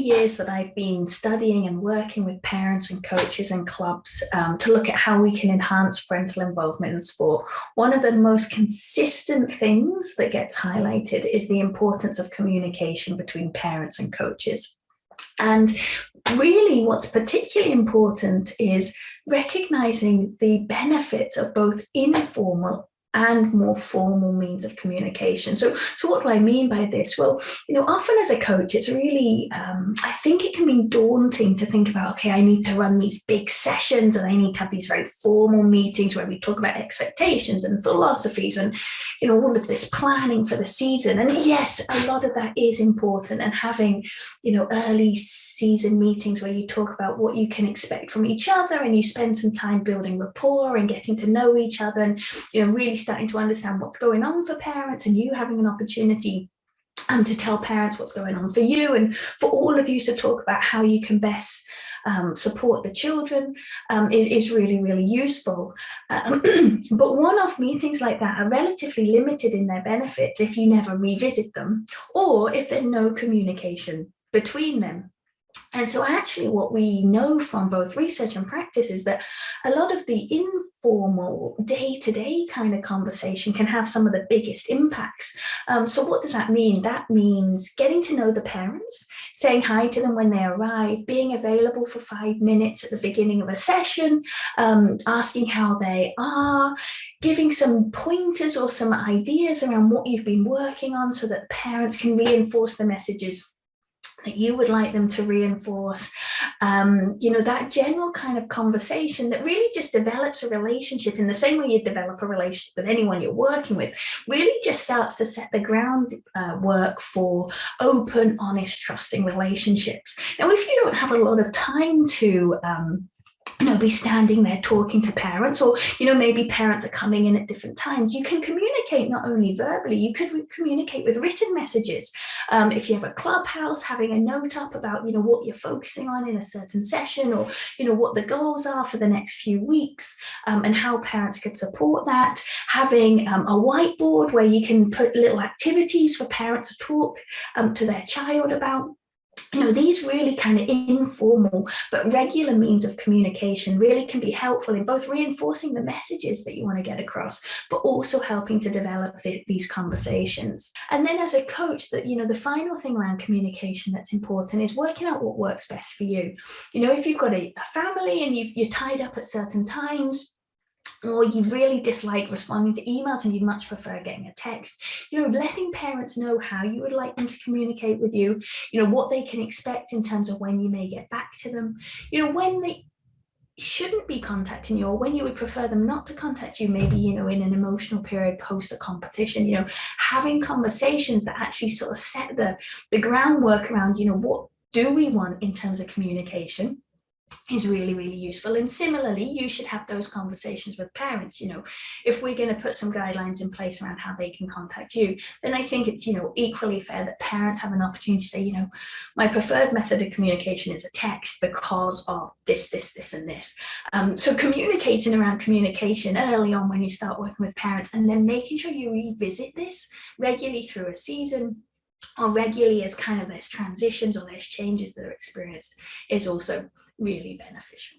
years that I've been studying and working with parents and coaches and clubs to look at how we can enhance parental involvement in sport, one of the most consistent things that gets highlighted is the importance of communication between parents and coaches. And really, what's particularly important is recognizing the benefits of both informal and more formal means of communication. So what do I mean by this? Well, often as a coach, it's really, I think it can be daunting to think about, okay, I need to run these big sessions and I need to have these very formal meetings where we talk about expectations and philosophies and, all of this planning for the season. And yes, a lot of that is important, and having, early season meetings where you talk about what you can expect from each other and you spend some time building rapport and getting to know each other and really starting to understand what's going on for parents, and you having an opportunity to tell parents what's going on for you, and for all of you to talk about how you can best support the children is really, really useful. But one-off meetings like that are relatively limited in their benefits if you never revisit them, or if there's no communication between them. And so actually what we know from both research and practice is that a lot of the informal day-to-day kind of conversation can have some of the biggest impacts. So what does that mean? That means getting to know the parents, saying hi to them when they arrive, being available for 5 minutes at the beginning of a session, asking how they are, giving some pointers or some ideas around what you've been working on so that parents can reinforce the messages that you would like them to reinforce. That general kind of conversation that really just develops a relationship in the same way you develop a relationship with anyone you're working with, really just starts to set the groundwork for open, honest, trusting relationships. Now, if you don't have a lot of time to be standing there talking to parents, or maybe parents are coming in at different times, you can communicate not only verbally, you could communicate with written messages. If you have a clubhouse, having a note up about what you're focusing on in a certain session, or what the goals are for the next few weeks, and how parents could support that. Having a whiteboard where you can put little activities for parents to talk to their child about. These really kind of informal but regular means of communication really can be helpful in both reinforcing the messages that you want to get across, but also helping to develop these conversations. And then as a coach, the final thing around communication that's important is working out what works best for you. If you've got a family and you're tied up at certain times, or you really dislike responding to emails and you'd much prefer getting a text, letting parents know how you would like them to communicate with you, what they can expect in terms of when you may get back to them, when they shouldn't be contacting you, or when you would prefer them not to contact you, maybe, in an emotional period post a competition, having conversations that actually sort of set the groundwork around, what do we want in terms of communication, is really, really useful. And similarly, you should have those conversations with parents. If we're going to put some guidelines in place around how they can contact you, then I think it's, equally fair that parents have an opportunity to say, my preferred method of communication is a text because of this, and this. So communicating around communication early on when you start working with parents, and then making sure you revisit this regularly through a season, or regularly as kind of there's transitions or there's changes that are experienced, is also really beneficial.